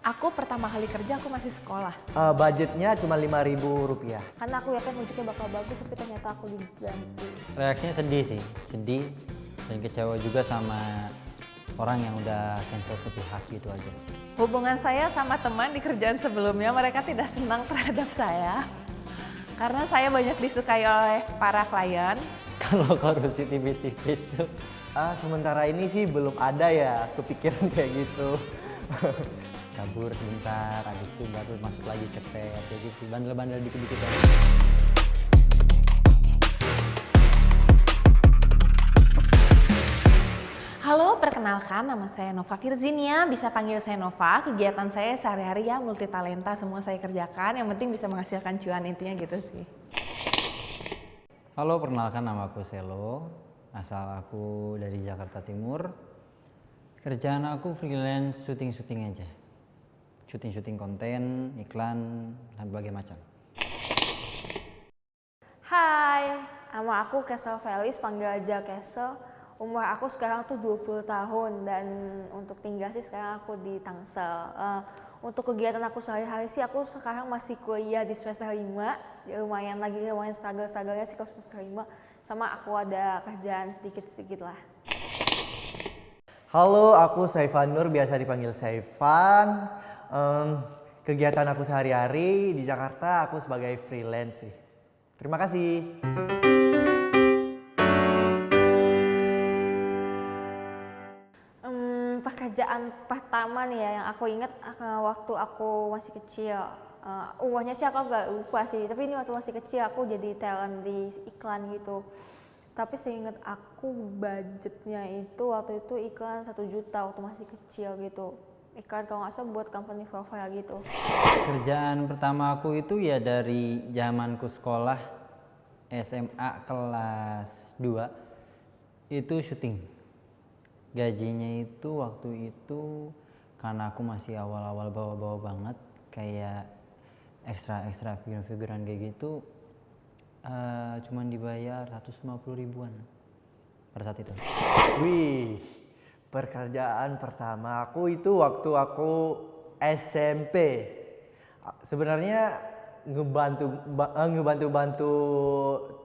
Aku pertama kali kerja aku masih sekolah. Budgetnya cuma Rp5.000. Karena aku yakin proyeknya bakal bagus, tapi ternyata aku diganti. Reaksinya sedih sih, sedih dan kecewa juga sama orang yang udah cancel sepihak gitu aja. Hubungan saya sama teman di kerjaan sebelumnya, mereka tidak senang terhadap saya. Karena saya banyak disukai oleh para klien. Kalau korupsi tipis-tipis tuh. Sementara ini sih belum ada ya kepikiran kayak gitu. Kabur sebentar, habis itu baru masuk lagi ke tes, kayak gitu, bandel-bandel dikit-dikit aja. Halo, perkenalkan nama saya Nova Virginia, bisa panggil saya Nova. Kegiatan saya sehari-hari ya multitalenta, semua saya kerjakan, yang penting bisa menghasilkan cuan, intinya gitu sih. Halo, perkenalkan nama aku Selo, asal aku dari Jakarta Timur. Kerjaan aku freelance syuting-syuting aja. Syuting-syuting konten, iklan, dan berbagai macam. Hai, nama aku Kesel Felis, panggil aja Kesel. Umur aku sekarang tuh 20 tahun dan untuk tinggal sih sekarang aku di Tangsel. Untuk kegiatan aku sehari-hari sih aku sekarang masih kuliah di semester 5. Ya, lumayan struggle-strugglenya sih kalau semester 5. Sama aku ada kerjaan sedikit-sedikit lah. Halo, aku Saifan Nur, biasa dipanggil Saifan. Kegiatan aku sehari-hari di Jakarta, aku sebagai freelance sih. Terima kasih. Pekerjaan pertama nih ya yang aku ingat waktu aku masih kecil. Umurnya sih aku agak lupa sih, tapi ini waktu masih kecil aku jadi talent di iklan gitu. Tapi seingat aku budgetnya itu waktu itu iklan 1 juta waktu masih kecil gitu. Iklan kalau nggak salah buat company profile gitu. Kerjaan pertama aku itu ya dari zamanku sekolah SMA kelas 2 itu syuting. Gajinya itu waktu itu karena aku masih awal-awal bawa-bawa banget kayak ekstra figuran-figuran kayak gitu, cuman dibayar 150 ribuan pada saat itu. Wih, pekerjaan pertama aku itu waktu aku SMP. Sebenarnya ngebantu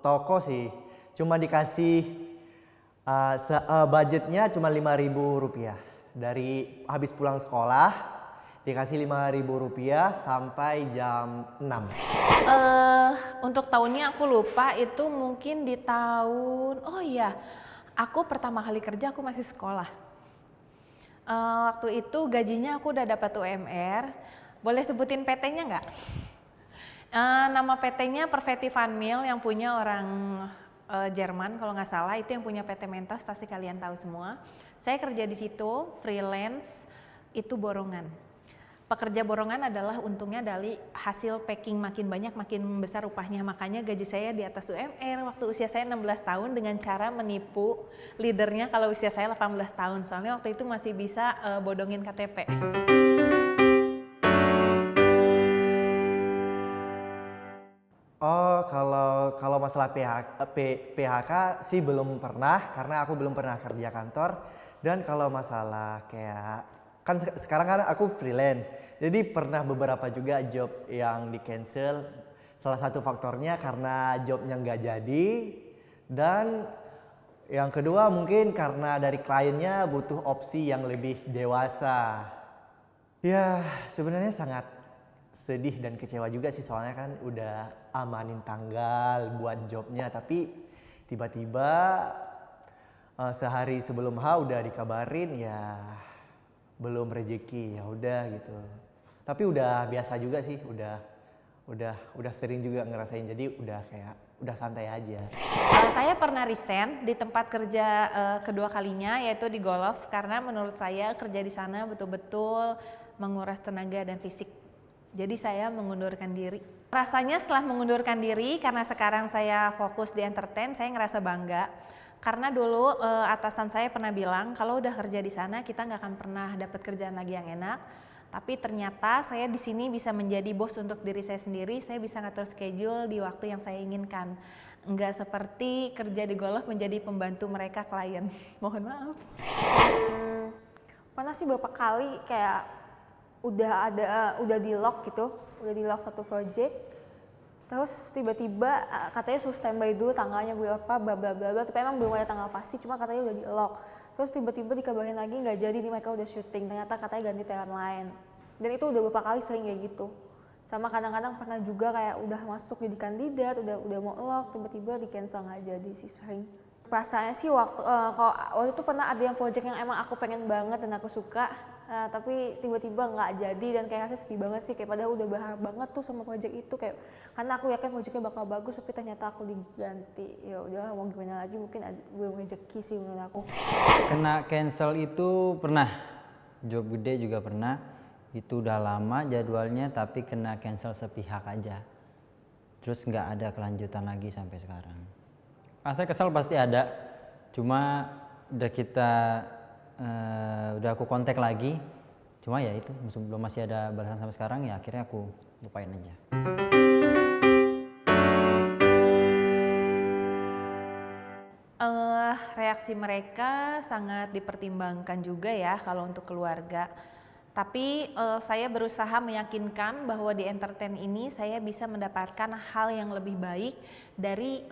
toko sih. Cuma dikasih budgetnya cuma Rp5.000. Dari habis pulang sekolah dikasih Rp5.000 sampai jam 6. Untuk tahunnya aku lupa, itu mungkin di tahun, oh iya, aku pertama kali kerja aku masih sekolah. Waktu itu gajinya aku udah dapat UMR, boleh sebutin PT-nya nggak? Nama PT-nya Perfetti Van Mill yang punya orang Jerman kalau nggak salah, itu yang punya PT Mentos, pasti kalian tahu semua. Saya kerja di situ, freelance, itu borongan. Pekerja borongan adalah untungnya dari hasil packing makin banyak, makin besar upahnya. Makanya gaji saya di atas UMR waktu usia saya 16 tahun dengan cara menipu leadernya kalau usia saya 18 tahun. Soalnya waktu itu masih bisa bodongin KTP. Oh, kalau masalah PHK sih belum pernah, karena aku belum pernah kerja kantor. Dan kalau masalah kayak kan sekarang kan aku freelance, jadi pernah beberapa juga job yang di cancel. Salah satu faktornya karena jobnya nggak jadi, dan yang kedua mungkin karena dari kliennya butuh opsi yang lebih dewasa. Ya, sebenarnya sangat sedih dan kecewa juga sih, soalnya kan udah amanin tanggal buat jobnya, tapi tiba-tiba sehari sebelum udah dikabarin ya belum rezeki, ya udah gitu. Tapi udah biasa juga sih, udah sering juga ngerasain, jadi udah santai aja. Saya pernah resign di tempat kerja kedua kalinya, yaitu di Golf, karena menurut saya kerja di sana betul-betul menguras tenaga dan fisik. Jadi saya mengundurkan diri. Rasanya setelah mengundurkan diri, karena sekarang saya fokus di entertain, saya ngerasa bangga. Karena dulu atasan saya pernah bilang, kalau udah kerja di sana kita nggak akan pernah dapat kerjaan lagi yang enak. Tapi ternyata saya di sini bisa menjadi bos untuk diri saya sendiri. Saya bisa ngatur schedule di waktu yang saya inginkan. Nggak seperti kerja di Golf menjadi pembantu mereka klien. Mohon maaf. Pernah sih beberapa kali kayak udah di lock gitu, udah di lock satu project. Terus tiba-tiba katanya suruh standby dulu tanggalnya berapa, bla bla bla bla. Tapi emang belum ada tanggal pasti, cuma katanya udah di lock. Terus tiba-tiba dikabarin lagi nggak jadi nih, mereka udah syuting. Ternyata katanya ganti talent lain. Dan itu udah beberapa kali sering kayak gitu. Sama kadang-kadang pernah juga kayak udah masuk jadi kandidat, udah mau lock, tiba-tiba di cancel nggak jadi sih sering. Perasaannya sih kalau waktu itu pernah ada yang project yang emang aku pengen banget dan aku suka, tapi tiba-tiba nggak jadi dan kayak rasanya sedih banget sih, kayak padahal udah berharap banget tuh sama project itu, kayak karena aku yakin projectnya bakal bagus tapi ternyata aku diganti. Ya udah mau gimana lagi, mungkin belum rezeki sih menurut aku. Kena cancel itu pernah, job gede juga pernah. Itu udah lama jadwalnya tapi kena cancel sepihak aja. Terus nggak ada kelanjutan lagi sampai sekarang. Saya kesel pasti ada, cuma udah aku kontak lagi, cuma ya itu belum masih ada balasan sampai sekarang, ya akhirnya aku lupain aja. Reaksi mereka sangat dipertimbangkan juga ya kalau untuk keluarga. Tapi saya berusaha meyakinkan bahwa di entertain ini saya bisa mendapatkan hal yang lebih baik dari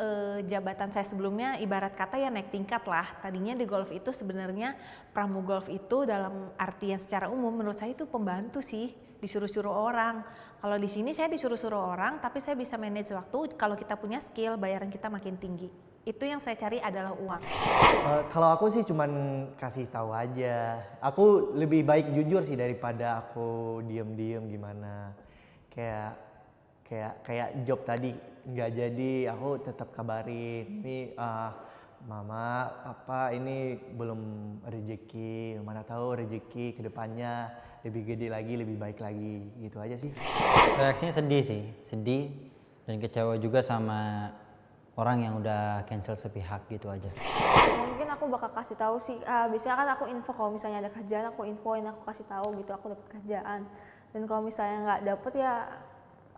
jabatan saya sebelumnya. Ibarat kata ya naik tingkat lah. Tadinya di golf itu sebenarnya pramugolf itu dalam artian secara umum menurut saya itu pembantu sih, disuruh-suruh orang. Kalau di sini saya disuruh-suruh orang, tapi saya bisa manage waktu. Kalau kita punya skill, bayaran kita makin tinggi. Itu yang saya cari adalah uang. Kalau aku sih cuman kasih tahu aja. Aku lebih baik jujur sih daripada aku diem-diem gimana. Kayak job tadi nggak jadi, aku tetap kabarin. Ini mama, papa ini belum rezeki. Mana tahu rezeki kedepannya lebih gede lagi, lebih baik lagi. Gitu aja sih. Reaksinya sedih sih, sedih dan kecewa juga sama orang yang udah cancel sepihak gitu aja. Mungkin aku bakal kasih tahu sih, biasanya kan aku info kalau misalnya ada kerjaan, aku infoin, aku kasih tahu gitu aku dapat kerjaan. Dan kalau misalnya nggak dapet ya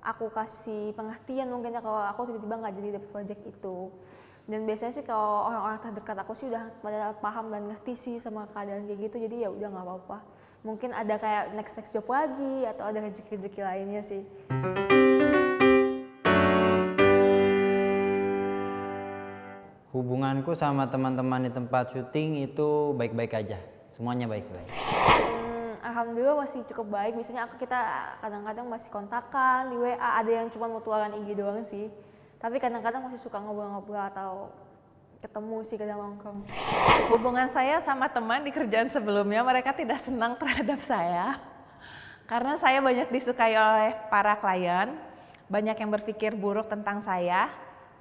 aku kasih pengertian mungkin ya kalau aku tiba-tiba nggak jadi dapet project itu. Dan biasanya sih kalau orang-orang terdekat aku sih udah pada paham dan ngerti sih sama keadaan kayak gitu, jadi ya udah nggak apa-apa. Mungkin ada kayak next job lagi atau ada rezeki-rezeki lainnya sih. Hubunganku sama teman-teman di tempat syuting itu baik-baik aja, semuanya baik-baik. Alhamdulillah masih cukup baik. Biasanya kita kadang-kadang masih kontakan di WA, ada yang cuma mau tualan IG doang sih. Tapi kadang-kadang masih suka ngobrol-ngobrol atau ketemu sih kadang nongkrong. Hubungan saya sama teman di kerjaan sebelumnya, mereka tidak senang terhadap saya. Karena saya banyak disukai oleh para klien, banyak yang berpikir buruk tentang saya.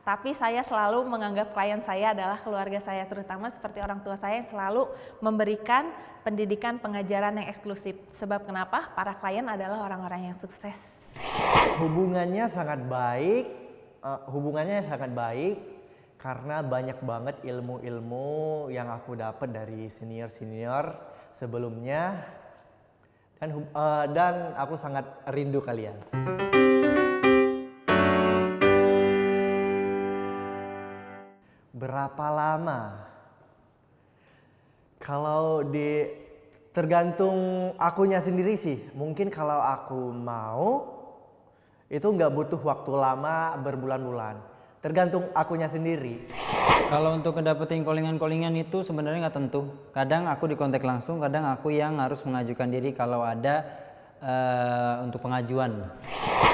Tapi saya selalu menganggap klien saya adalah keluarga saya, terutama seperti orang tua saya yang selalu memberikan pendidikan pengajaran yang eksklusif. Sebab kenapa? Para klien adalah orang-orang yang sukses. Hubungannya sangat baik karena banyak banget ilmu-ilmu yang aku dapat dari senior-senior sebelumnya, dan aku sangat rindu kalian. Berapa lama? Kalau tergantung akunya sendiri sih. Mungkin kalau aku mau itu nggak butuh waktu lama berbulan-bulan. Tergantung akunya sendiri. Kalau untuk ngedapetin callingan-callingan itu sebenarnya nggak tentu. Kadang aku dikontak langsung, kadang aku yang harus mengajukan diri kalau ada untuk pengajuan.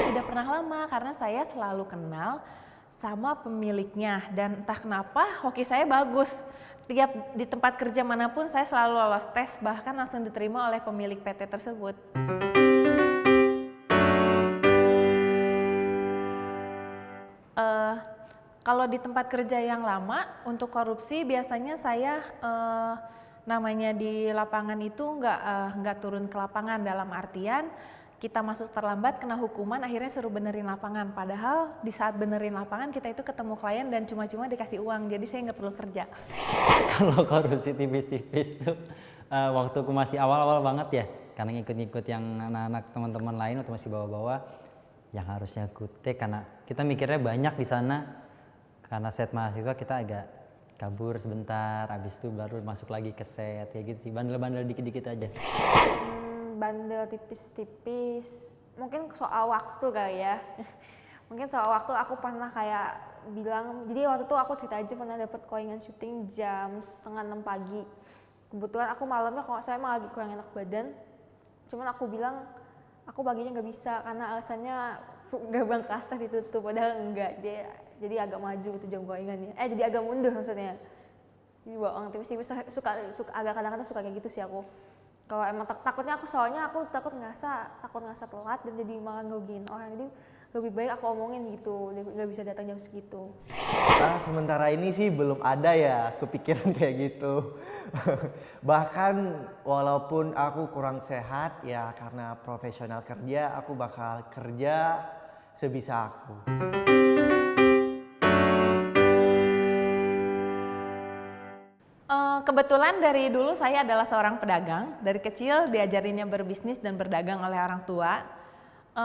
Tidak pernah lama karena saya selalu kenal sama pemiliknya dan entah kenapa hoki saya bagus. Tiap di tempat kerja manapun saya selalu lolos tes, bahkan langsung diterima oleh pemilik PT tersebut. Kalau di tempat kerja yang lama untuk korupsi biasanya saya namanya di lapangan itu nggak turun ke lapangan, dalam artian kita masuk terlambat kena hukuman akhirnya suruh benerin lapangan, padahal di saat benerin lapangan kita itu ketemu klien dan cuma-cuma dikasih uang, jadi saya nggak perlu kerja. Kalau korupsi tipis-tipis tuh waktu aku masih awal-awal banget ya, karena ngikut-ngikut yang anak-anak teman-teman lain atau masih bawa-bawa yang harusnya aku take, karena kita mikirnya banyak di sana, karena set mahasiswa kita agak kabur sebentar, habis itu baru masuk lagi ke set, kayak gitu sih, bandel-bandel dikit-dikit aja. bandel tipis-tipis. Mungkin soal waktu kali ya. Mungkin soal waktu aku pernah kayak bilang, jadi waktu itu aku cerita aja pernah dapat koingan syuting jam 5:30 pagi. Kebetulan aku malamnya kalau saya emang lagi kurang enak badan, cuman aku bilang aku paginya nggak bisa karena alasannya gerbang kasar ditutup, padahal enggak. Jadi agak maju itu jam koingannya. Jadi agak mundur maksudnya. Jadi bohong, tapi sih suka agak kadang-kadang suka kayak gitu sih aku. Kalau emang takutnya soalnya aku takut ngerasa telat dan jadi malah ngerugiin orang. Jadi lebih baik aku omongin gitu, nggak bisa datang jam segitu. Sementara ini sih belum ada ya kepikiran kayak gitu. Bahkan walaupun aku kurang sehat ya karena profesional kerja, aku bakal kerja sebisa aku. Kebetulan dari dulu saya adalah seorang pedagang. Dari kecil diajarinnya berbisnis dan berdagang oleh orang tua.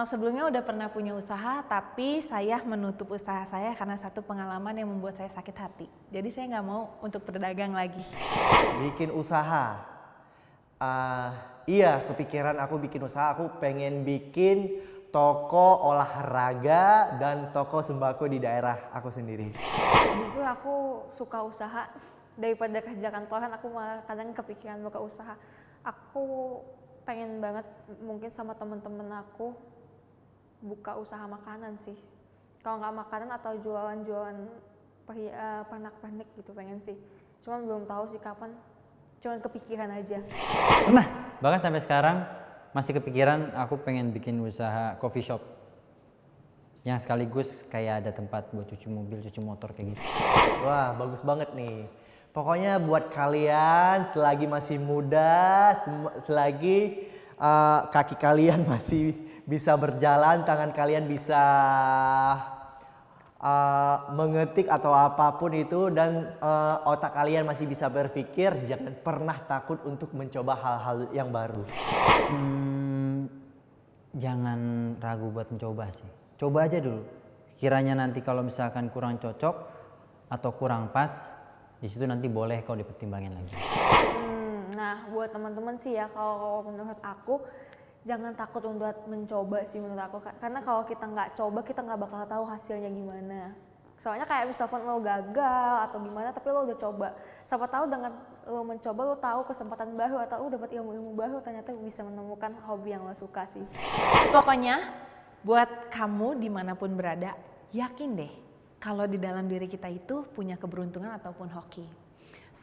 Sebelumnya udah pernah punya usaha, tapi saya menutup usaha saya karena satu pengalaman yang membuat saya sakit hati. Jadi saya nggak mau untuk berdagang lagi. Bikin usaha. Iya, kepikiran aku bikin usaha. Aku pengen bikin toko olahraga dan toko sembako di daerah aku sendiri. Jujur aku suka usaha. Daripada kerja kantoran, aku malah kadang kepikiran buka usaha. Aku pengen banget mungkin sama temen-temen aku buka usaha makanan sih. Kalau nggak makanan atau jualan-jualan pernak-pernik gitu pengen sih. Cuman belum tahu sih kapan. Cuman kepikiran aja. Pernah, bahkan sampai sekarang masih kepikiran aku pengen bikin usaha coffee shop. Yang sekaligus kayak ada tempat buat cuci mobil, cuci motor kayak gitu. Wah, bagus banget nih. Pokoknya buat kalian selagi masih muda, selagi kaki kalian masih bisa berjalan, tangan kalian bisa mengetik atau apapun itu dan otak kalian masih bisa berpikir, jangan pernah takut untuk mencoba hal-hal yang baru. Jangan ragu buat mencoba sih. Coba aja dulu. Kiranya nanti kalau misalkan kurang cocok atau kurang pas, di situ nanti boleh kau dipertimbangin lagi. Nah, buat teman-teman sih ya, kalau menurut aku jangan takut untuk mencoba sih menurut aku. Karena kalau kita nggak coba, kita nggak bakal tahu hasilnya gimana. Soalnya kayak misalkan lo gagal atau gimana, tapi lo udah coba. Siapa tahu dengan lo mencoba, lo tahu kesempatan baru atau lo dapat ilmu-ilmu baru, ternyata bisa menemukan hobi yang lo suka sih. Pokoknya buat kamu dimanapun berada, yakin deh kalau di dalam diri kita itu punya keberuntungan ataupun hoki.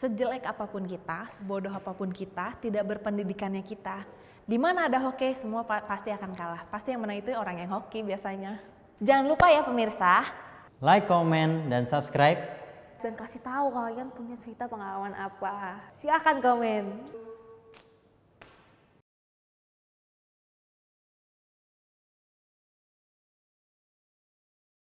Sejelek apapun kita, sebodoh apapun kita, tidak berpendidikannya kita, di mana ada hoki semua pasti akan kalah. Pasti yang menang itu orang yang hoki biasanya. Jangan lupa ya pemirsa, Like, comment, dan subscribe. Dan kasih tahu kalian punya cerita pengalaman apa. Silakan komen.